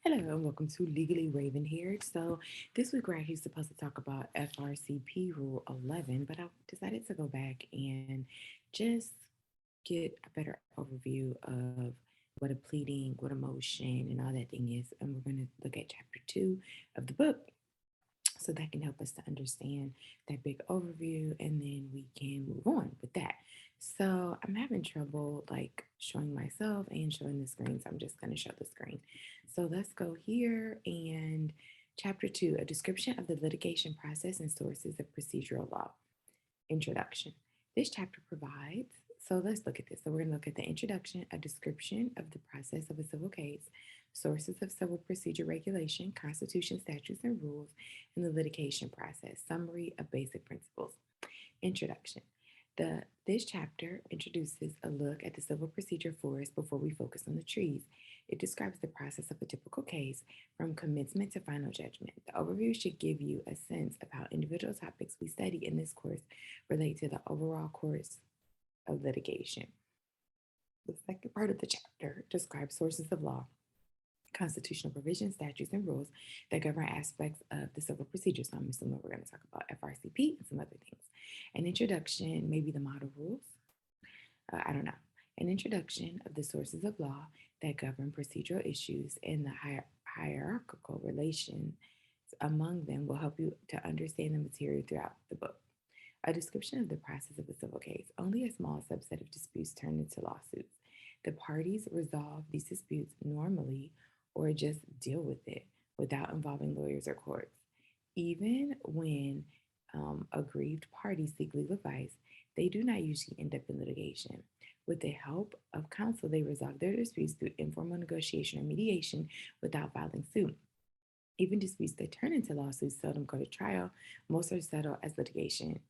Hello and welcome to Legally Raven here. So this week we're actually supposed to talk about FRCP Rule 11, but I decided to go back and just get a better overview of what a pleading, what a motion, and all that thing is. And we're going to look at chapter 2 of the book. So that can help us to understand that big overview and then we can move on with that. So I'm having trouble like showing myself and showing the screen. So I'm just going to show the screen. So let's go here and chapter 2, a description of the litigation process and sources of procedural law. Introduction. This chapter provides, so let's look at this. So we're going to look at the introduction, a description of the process of a civil case, sources of civil procedure regulation, constitution, statutes, and rules, and the litigation process, summary of basic principles. Introduction. This chapter introduces a look at the civil procedure forest before we focus on the trees. It describes the process of a typical case from commencement to final judgment. The overview should give you a sense of how individual topics we study in this course relate to the overall course of litigation. The second part of the chapter describes sources of law, constitutional provisions, statutes, and rules that govern aspects of the civil procedure. So I'm assuming we're going to talk about FRCP and some other things. An introduction, maybe the model rules. I don't know. An introduction of the sources of law that govern procedural issues and the hierarchical relations among them will help you to understand the material throughout the book. A description of the process of a civil case. Only a small subset of disputes turn into lawsuits. The parties resolve these disputes normally or just deal with it without involving lawyers or courts. Even when aggrieved parties seek legal advice, they do not usually end up in litigation. With the help of counsel, they resolve their disputes through informal negotiation or mediation without filing suit. Even disputes that turn into lawsuits seldom go to trial. Most are settled as litigation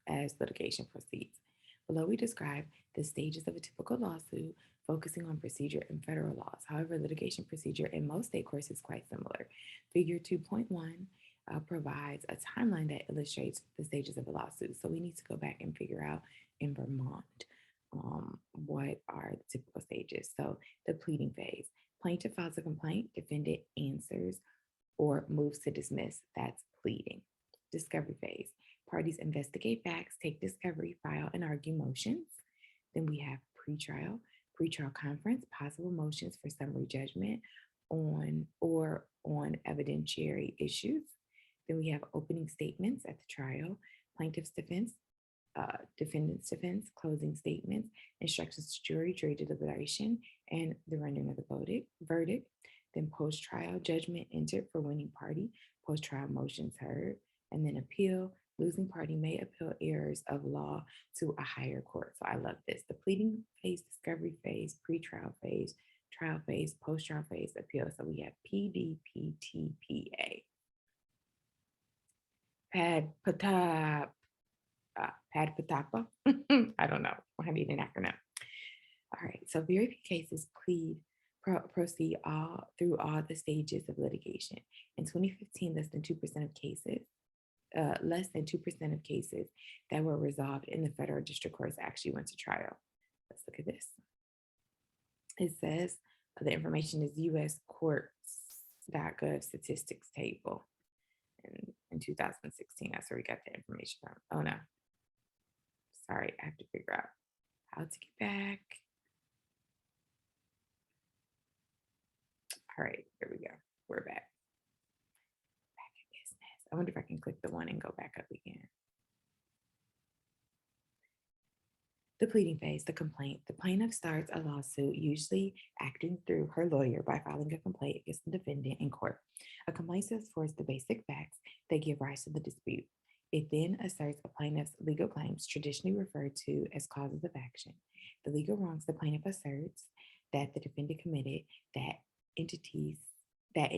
proceeds. Below, we describe the stages of a typical lawsuit, focusing on procedure in federal laws. However, litigation procedure in most state courts is quite similar. Figure 2.1 provides a timeline that illustrates the stages of a lawsuit. So we need to go back and figure out in Vermont what are the typical stages. So the pleading phase. Plaintiff files a complaint, defendant answers or moves to dismiss. That's pleading. Discovery phase. Parties investigate facts, take discovery, file, and argue motions. Then we have pretrial, pretrial conference, possible motions for summary judgment on evidentiary issues. Then we have opening statements at the trial, plaintiff's defense, defendant's defense, closing statements, instructions to jury deliberation, and the rendering of the verdict. Then post-trial judgment entered for winning party, post-trial motions heard, and then appeal. Losing party may appeal errors of law to a higher court. So I love this. The pleading phase, discovery phase, pre-trial phase, trial phase, post-trial phase, appeal. So we have PDPTPA. Pad Patap, Pad Patapa. I don't know. I need an acronym. All right. So very few cases proceed all through all the stages of litigation. In 2015, less than 2% of cases that were resolved in the federal district courts actually went to trial. Let's look at this. It says the information is US courts.gov statistics table. And in 2016, that's where we got the information from. Oh no. Sorry, I have to figure out how to get back. All right, here we go. We're back. Back in business. I wonder if I can click the one and go back up again. The pleading phase, the complaint. The plaintiff starts a lawsuit, usually acting through her lawyer by filing a complaint against the defendant in court. A complaint sets forth the basic facts that give rise to the dispute. It then asserts a plaintiff's legal claims, traditionally referred to as causes of action. The legal wrongs the plaintiff asserts that the defendant committed that entities that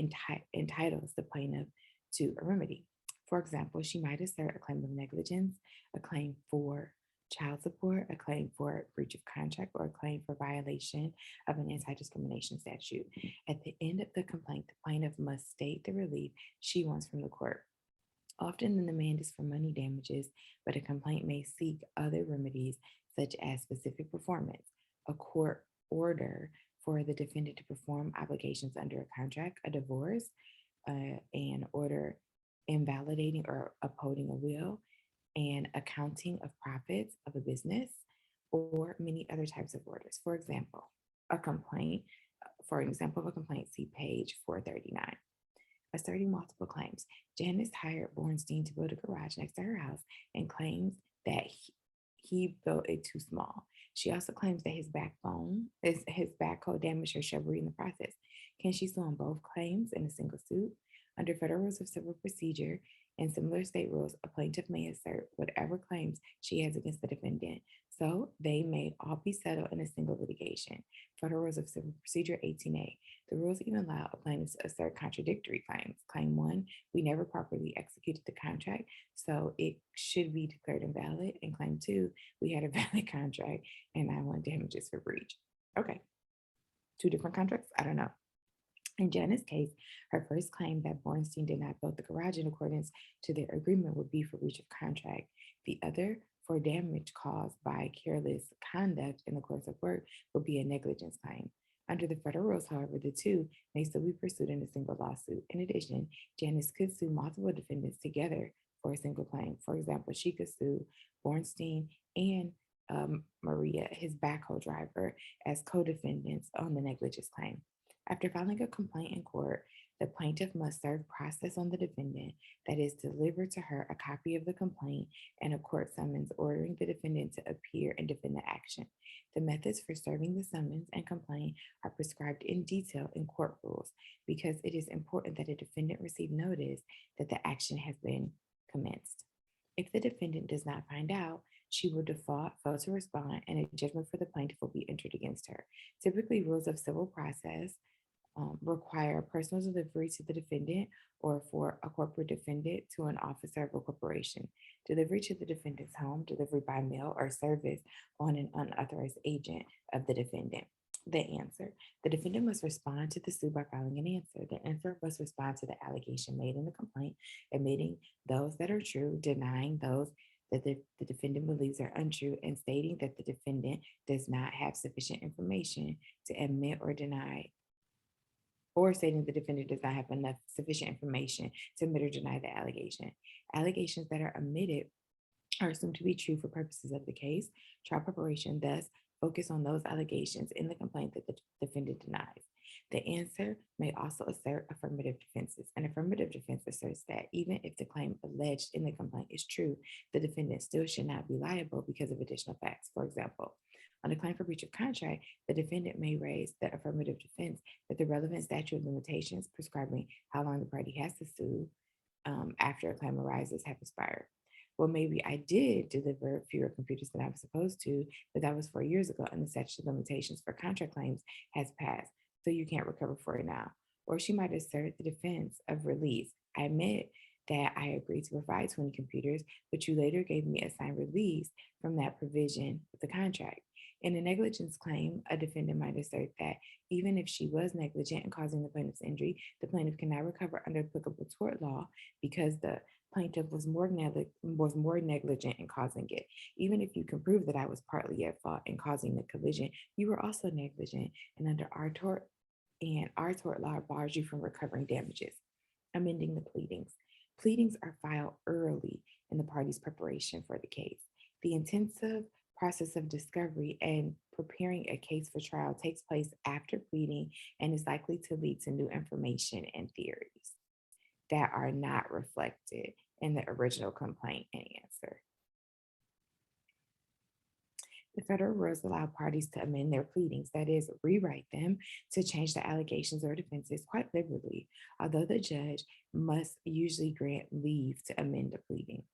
entitles the plaintiff to a remedy. For example, she might assert a claim of negligence, a claim for child support, a claim for breach of contract, or a claim for violation of an anti-discrimination statute. At the end of the complaint, the plaintiff must state the relief she wants from the court. Often the demand is for money damages, but a complaint may seek other remedies such as specific performance, a court order for the defendant to perform obligations under a contract, a divorce, an order invalidating or upholding a will, and accounting of profits of a business, or many other types of orders. For example, a complaint, for an example of a complaint, see page 439. Asserting multiple claims. Janice hired Bornstein to build a garage next to her house and claims that he built it too small. She also claims that his backhoe damaged her shrubbery in the process. Can she sue on both claims in a single suit? Under federal rules of civil procedure and similar state rules, a plaintiff may assert whatever claims she has against the defendant, so they may all be settled in a single litigation. Federal Rules of Civil Procedure 18A. The rules even allow a plaintiff to assert contradictory claims. Claim one, we never properly executed the contract, so it should be declared invalid. And claim two, we had a valid contract and I want damages for breach. Okay, two different contracts? I don't know. In Janice's case, her first claim that Bornstein did not build the garage in accordance to their agreement would be for breach of contract. The other for damage caused by careless conduct in the course of work would be a negligence claim. Under the federal rules, however, the two may still be pursued in a single lawsuit. In addition, Janice could sue multiple defendants together for a single claim. For example, she could sue Bornstein and Maria, his backhoe driver, as co-defendants on the negligence claim. After filing a complaint in court, the plaintiff must serve process on the defendant, that is, deliver to her a copy of the complaint and a court summons ordering the defendant to appear and defend the action. The methods for serving the summons and complaint are prescribed in detail in court rules because it is important that a defendant receive notice that the action has been commenced. If the defendant does not find out, she will default, fail to respond, and a judgment for the plaintiff will be entered against her. Typically, rules of civil process require personal delivery to the defendant or for a corporate defendant to an officer of a corporation, delivery to the defendant's home, delivery by mail, or service on an unauthorized agent of the defendant. The answer. The defendant must respond to the suit by filing an answer. The answer must respond to the allegation made in the complaint, admitting those that are true, denying those that the defendant believes are untrue, and stating that the defendant does not have sufficient information to admit or deny, or stating the defendant does not have enough sufficient information to admit or deny the allegation. Allegations that are omitted are assumed to be true for purposes of the case. Trial preparation thus focus on those allegations in the complaint that the defendant denies. The answer may also assert affirmative defenses. An affirmative defense asserts that even if the claim alleged in the complaint is true, the defendant still should not be liable because of additional facts. For example, on a claim for breach of contract, the defendant may raise the affirmative defense that the relevant statute of limitations prescribing how long the party has to sue after a claim arises have expired. Well, maybe I did deliver fewer computers than I was supposed to, but that was 4 years ago, and the statute of limitations for contract claims has passed, so you can't recover for it now. Or she might assert the defense of release. I admit that I agreed to provide 20 computers, but you later gave me a signed release from that provision of the contract. In a negligence claim, a defendant might assert that even if she was negligent in causing the plaintiff's injury, the plaintiff cannot recover under applicable tort law because the plaintiff was more negligent in causing it. Even if you can prove that I was partly at fault in causing the collision, you were also negligent, and under our tort law bars you from recovering damages. Amending the pleadings. Pleadings are filed early in the party's preparation for the case. The intensive process of discovery and preparing a case for trial takes place after pleading and is likely to lead to new information and theories that are not reflected in the original complaint and answer. The federal rules allow parties to amend their pleadings, that is, rewrite them to change the allegations or defenses quite liberally, although the judge must usually grant leave to amend the pleading.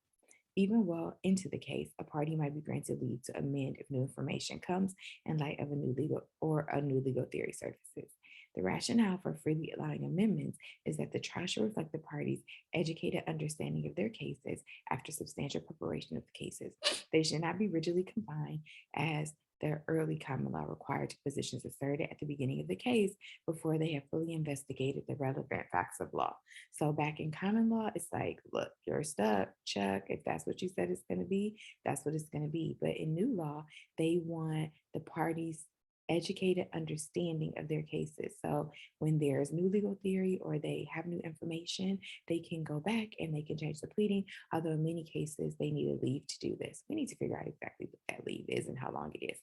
Even well into the case, a party might be granted leave to amend if new information comes in light of a new legal theory surfaces. The rationale for freely allowing amendments is that the trial should reflect the parties' educated understanding of their cases after substantial preparation of the cases. They should not be rigidly confined as the early common law required to positions asserted at the beginning of the case before they have fully investigated the relevant facts of law. So back in common law, it's like, look, you're stuck, Chuck. If that's what you said it's going to be, that's what it's going to be. But in new law, they want the parties educated understanding of their cases. So when there's new legal theory or they have new information, they can go back and they can change the pleading. Although in many cases, they need a leave to do this. We need to figure out exactly what that leave is and how long it is.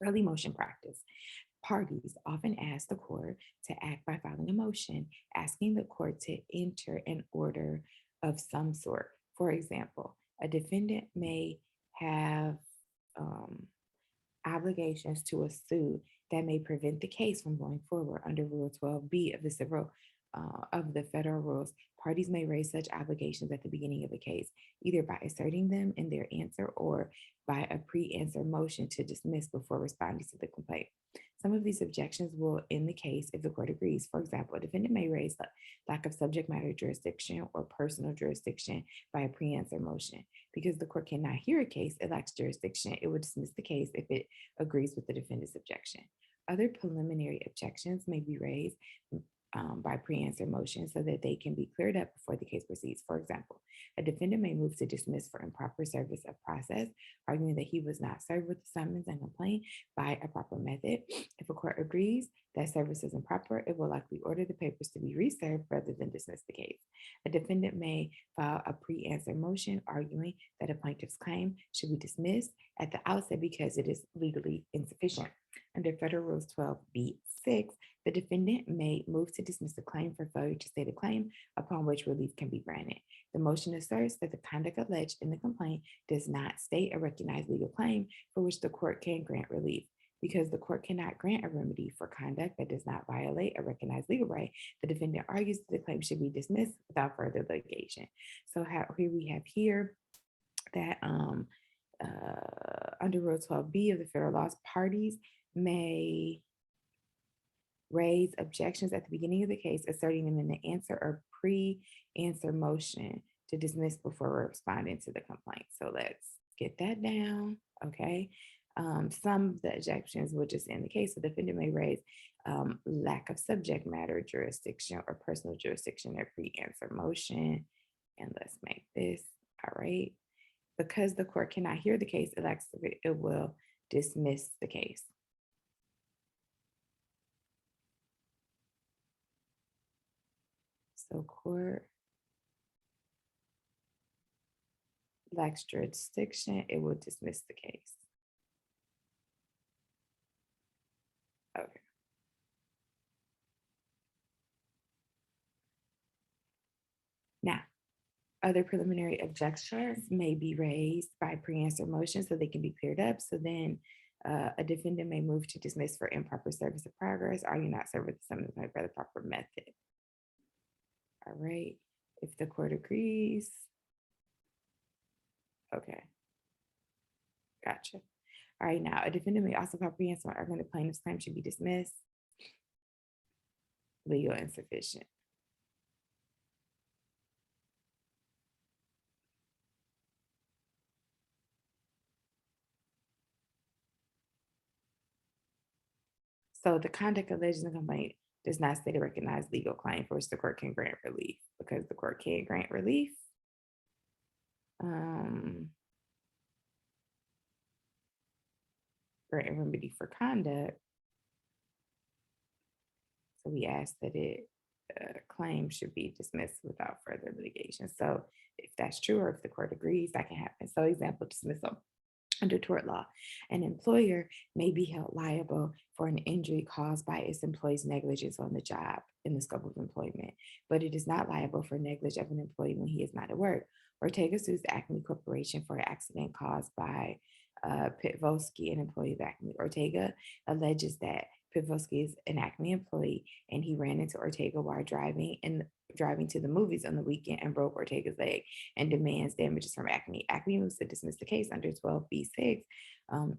Early motion practice. Parties often ask the court to act by filing a motion, asking the court to enter an order of some sort. For example, a defendant may have um, obligations to a suit that may prevent the case from going forward under Rule 12B of the of the federal rules. Parties may raise such obligations at the beginning of a case, either by asserting them in their answer or by a pre-answer motion to dismiss before responding to the complaint. Some of these objections will end the case if the court agrees. For example, a defendant may raise the lack of subject matter jurisdiction or personal jurisdiction by a pre-answer motion. Because the court cannot hear a case, it lacks jurisdiction. It would dismiss the case if it agrees with the defendant's objection. Other preliminary objections may be raised by pre-answer motion so that they can be cleared up before the case proceeds. For example, a defendant may move to dismiss for improper service of process, arguing that he was not served with the summons and complaint by a proper method. If a court agrees that service is improper, it will likely order the papers to be reserved rather than dismiss the case. A defendant may file a pre-answer motion arguing that a plaintiff's claim should be dismissed at the outset because it is legally insufficient. Under Federal Rules 12b-6, the defendant may move to dismiss a claim for failure to state a claim upon which relief can be granted. The motion asserts that the conduct alleged in the complaint does not state a recognized legal claim for which the court can grant relief. Because the court cannot grant a remedy for conduct that does not violate a recognized legal right, the defendant argues that the claim should be dismissed without further litigation. So here we have here that under Rule 12b of the federal laws, parties may raise objections at the beginning of the case, asserting them in the answer or pre-answer motion to dismiss before responding to the complaint. So let's get that down, okay? Some of the objections will just end the case. The defendant may raise lack of subject matter jurisdiction or personal jurisdiction at pre-answer motion. And let's make this, all right? Because the court cannot hear the case, it will dismiss the case. So court lacks jurisdiction, it will dismiss the case. Okay. Now, other preliminary objections may be raised by pre-answer motion so they can be cleared up. So then a defendant may move to dismiss for improper service of progress. Are you not served with the summons by the proper method? All right. If the court agrees. Okay. Gotcha. All right. Now, a defendant may also file pre-answer arguing the plaintiff's claim should be dismissed. Legal insufficient. So the conduct alleged in the complaint does not state a recognized legal claim for which the court can grant relief. Because the court can't grant relief, grant a remedy for conduct. So we ask that claim should be dismissed without further litigation. So if that's true, or if the court agrees, that can happen. So example, dismissal. Under tort law, an employer may be held liable for an injury caused by its employee's negligence on the job in the scope of employment, but it is not liable for negligence of an employee when he is not at work. Ortega sues the Acme Corporation for an accident caused by Pitvolsky, an employee of Acme. Ortega alleges that Pitvolsky is an Acme employee and he ran into Ortega while driving to the movies on the weekend and broke Ortega's leg and demands damages from Acme. Acme moves to dismiss the case under 12b-6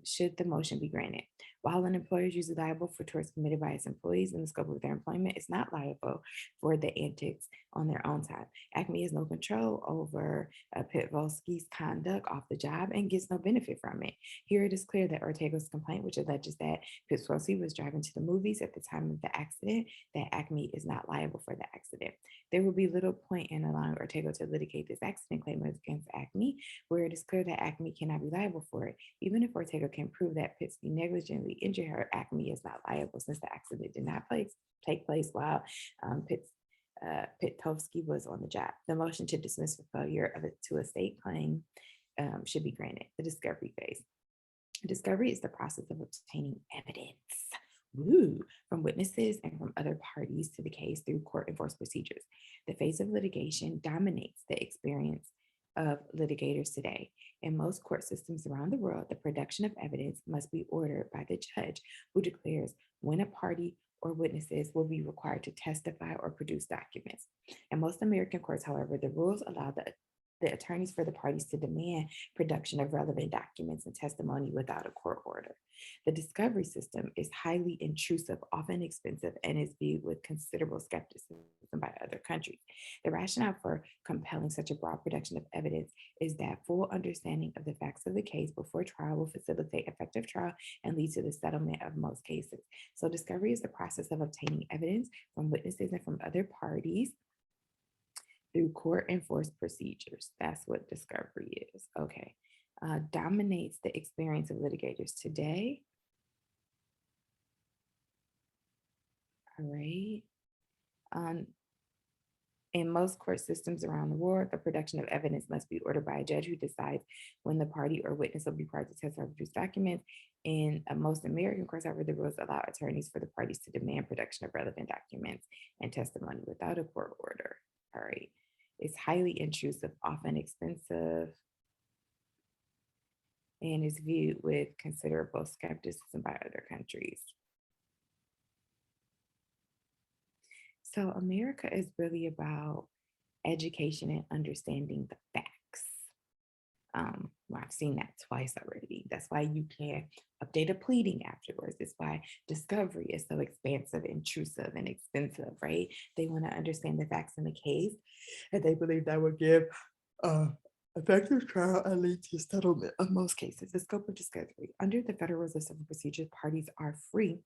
should the motion be granted. While an employer is usually liable for torts committed by its employees in the scope of their employment, it's not liable for the antics on their own time. Acme has no control over Pitvolsky's conduct off the job and gets no benefit from it. Here it is clear that Ortega's complaint, which alleges that Pitvolsky was driving to the movies at the time of the accident, that Acme is not liable for the accident. There will be little point in allowing Ortega to litigate this accident claim against Acme, where it is clear that Acme cannot be liable for it. Even if Ortega can prove that Pitsky negligently injured her, Acme is not liable since the accident did not take place while Pitkovsky was on the job. The motion to dismiss for failure of it to a state claim should be granted. The discovery phase. Discovery is the process of obtaining evidence from witnesses and from other parties to the case through court-enforced procedures. The phase of litigation dominates the experience of litigators today. In most court systems around the world, the production of evidence must be ordered by the judge, who declares when a party or witnesses will be required to testify or produce documents. In most American courts, however, the rules allow the attorneys for the parties to demand production of relevant documents and testimony without a court order. The discovery system is highly intrusive, often expensive, and is viewed with considerable skepticism by other countries. The rationale for compelling such a broad production of evidence is that full understanding of the facts of the case before trial will facilitate effective trial and lead to the settlement of most cases. So discovery is the process of obtaining evidence from witnesses and from other parties through court-enforced procedures. That's what discovery is. Okay. Dominates the experience of litigators today. All right. In most court systems around the world, the production of evidence must be ordered by a judge who decides when the party or witness will be required to testify or produce documents. In most American courts, however, the rules allow attorneys for the parties to demand production of relevant documents and testimony without a court order. All right. It's highly intrusive, often expensive, and is viewed with considerable skepticism by other countries. So America is really about education and understanding the facts. Well, I've seen that twice already. That's why you can't update a pleading afterwards. That's why discovery is so expansive, intrusive, and expensive, right? They want to understand the facts in the case, and they believe that will give effective trial and lead to settlement of most cases. The scope of discovery. Under the Federal Rules of Civil Procedure, parties are free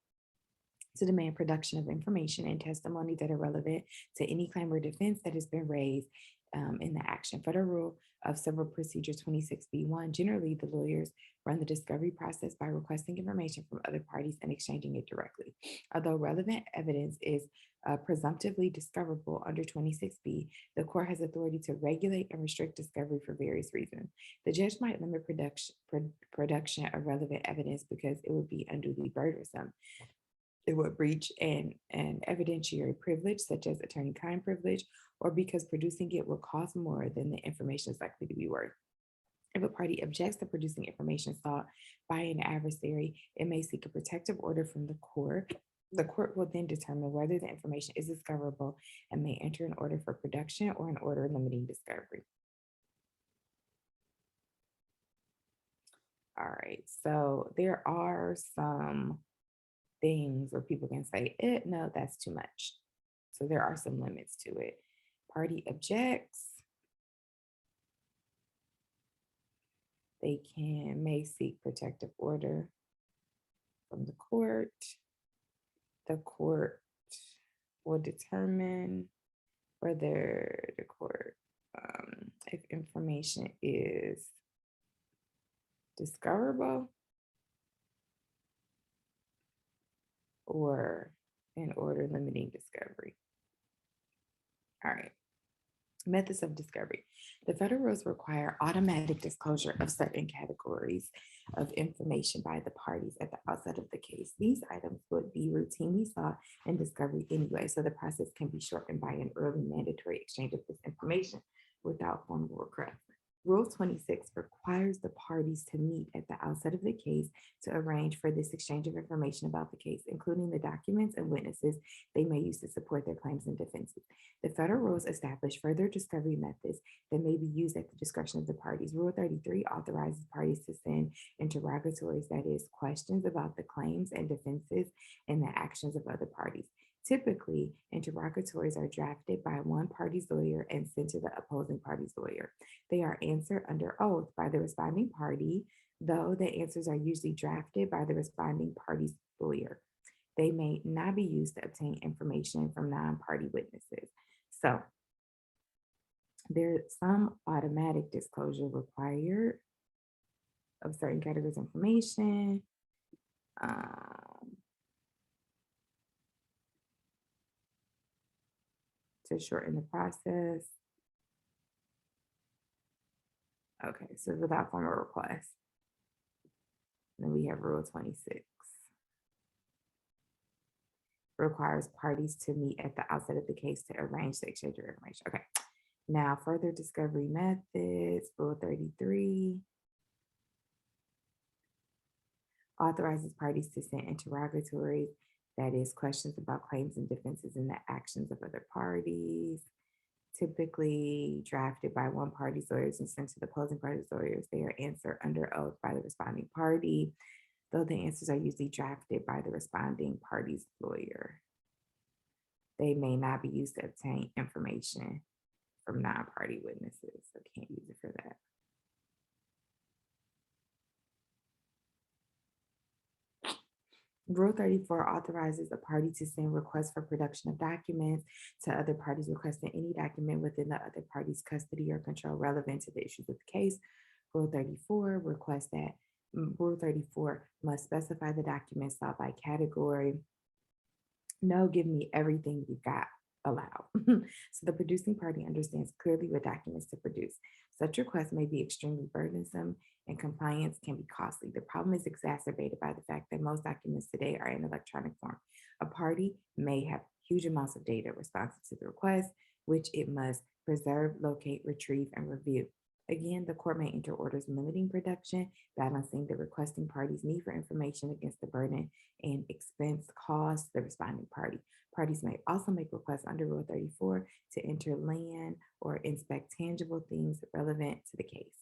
to demand production of information and testimony that are relevant to any claim or defense that has been raised in the action. Federal Rule of Civil Procedure 26B1, generally the lawyers run the discovery process by requesting information from other parties and exchanging it directly. Although relevant evidence is presumptively discoverable under 26B, the court has authority to regulate and restrict discovery for various reasons. The judge might limit production of relevant evidence because it would be unduly burdensome. It would breach an evidentiary privilege, such as attorney-client privilege, or because producing it will cost more than the information is likely to be worth. If a party objects to producing information sought by an adversary, it may seek a protective order from the court. The court will then determine whether the information is discoverable and may enter an order for production or an order limiting discovery. All right, so there are some things where people can say, no, that's too much. So there are some limits to it. Party objects. They may seek protective order from the court. The court will determine whether the court, if information is discoverable or an order limiting discovery. All right. Methods of discovery. The federal rules require automatic disclosure of certain categories of information by the parties at the outset of the case. These items would be routinely sought in discovery anyway, so the process can be shortened by an early mandatory exchange of this information without formal request. Rule 26 requires the parties to meet at the outset of the case to arrange for this exchange of information about the case, including the documents and witnesses they may use to support their claims and defenses. The federal rules establish further discovery methods that may be used at the discretion of the parties. Rule 33 authorizes parties to send interrogatories, that is, questions about the claims and defenses and the actions of other parties. Typically, interrogatories are drafted by one party's lawyer and sent to the opposing party's lawyer. They are answered under oath by the responding party, though the answers are usually drafted by the responding party's lawyer. They may not be used to obtain information from non-party witnesses. So there's some automatic disclosure required. of certain categories of information. Um, to shorten the process. Okay, so without formal request. Then we have Rule 26. Requires parties to meet at the outset of the case to arrange the exchange of information. Okay, now further discovery methods, Rule 33. Authorizes parties to send interrogatories, that is, questions about claims and defenses in the actions of other parties, typically drafted by one party's lawyers and sent to the opposing party's lawyers. They are answered under oath by the responding party, though the answers are usually drafted by the responding party's lawyer. They may not be used to obtain information from non-party witnesses, so can't use it for that. Rule 34 authorizes a party to send requests for production of documents to other parties requesting any document within the other party's custody or control relevant to the issues of the case. Rule 34 requests that Rule 34 must specify the documents sought by category. No, give me everything you got allowed. So the producing party understands clearly what documents to produce. Such requests may be extremely burdensome and compliance can be costly. The problem is exacerbated by the fact that most documents today are in electronic form. A party may have huge amounts of data responsive to the request, which it must preserve, locate, retrieve, and review. Again, the court may enter orders limiting production, balancing the requesting party's need for information against the burden and expense caused the responding party. Parties may also make requests under Rule 34 to enter land or inspect tangible things relevant to the case,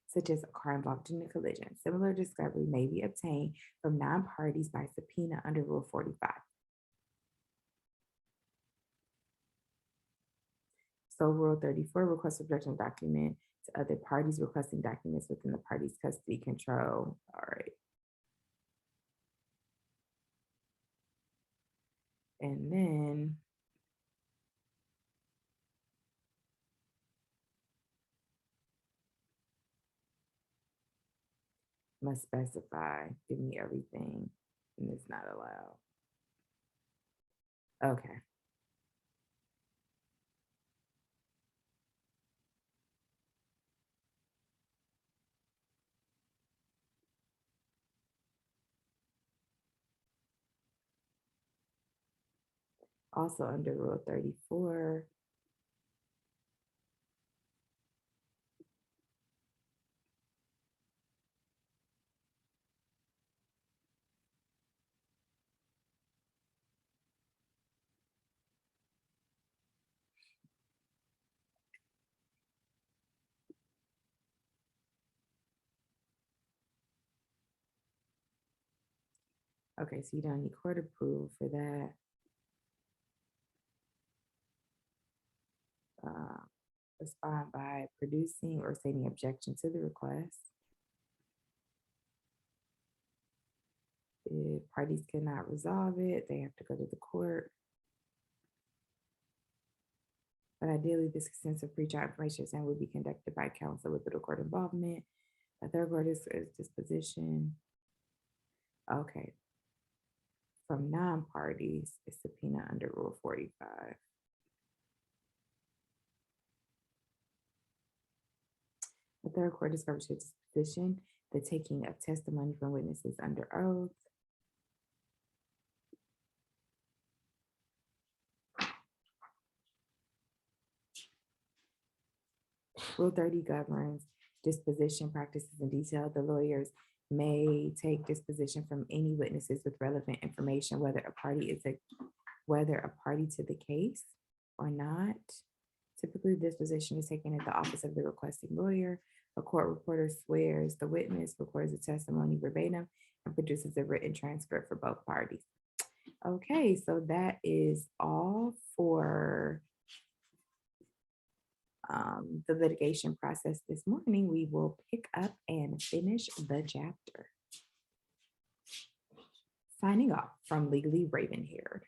such as a car involved in a collision. Similar discovery may be obtained from non-parties by subpoena under Rule 45. So Rule 34 requests for production of document to other parties requesting documents within the party's custody control. All right. And then must specify, give me everything, and it's not allowed. Okay. Also under Rule 34, okay, so you don't need court approval for that. Respond by producing or stating objection to the request. If parties cannot resolve it, they have to go to the court. But ideally, this extensive pre-trial information exam will be conducted by counsel with little court involvement. A third court is disposition. Okay. From non-parties, it's subpoena under Rule 45. The third court discovers disposition, the taking of testimony from witnesses under oath. Rule 30 governs disposition practices in detail. The lawyers may take disposition from any witnesses with relevant information, whether a party to the case or not. Typically, disposition is taken at the office of the requesting lawyer. A court reporter swears the witness, records the testimony verbatim, and produces a written transcript for both parties. Okay, so that is all for the litigation process this morning. We will pick up and finish the chapter. Signing off from Legally Raven-haired.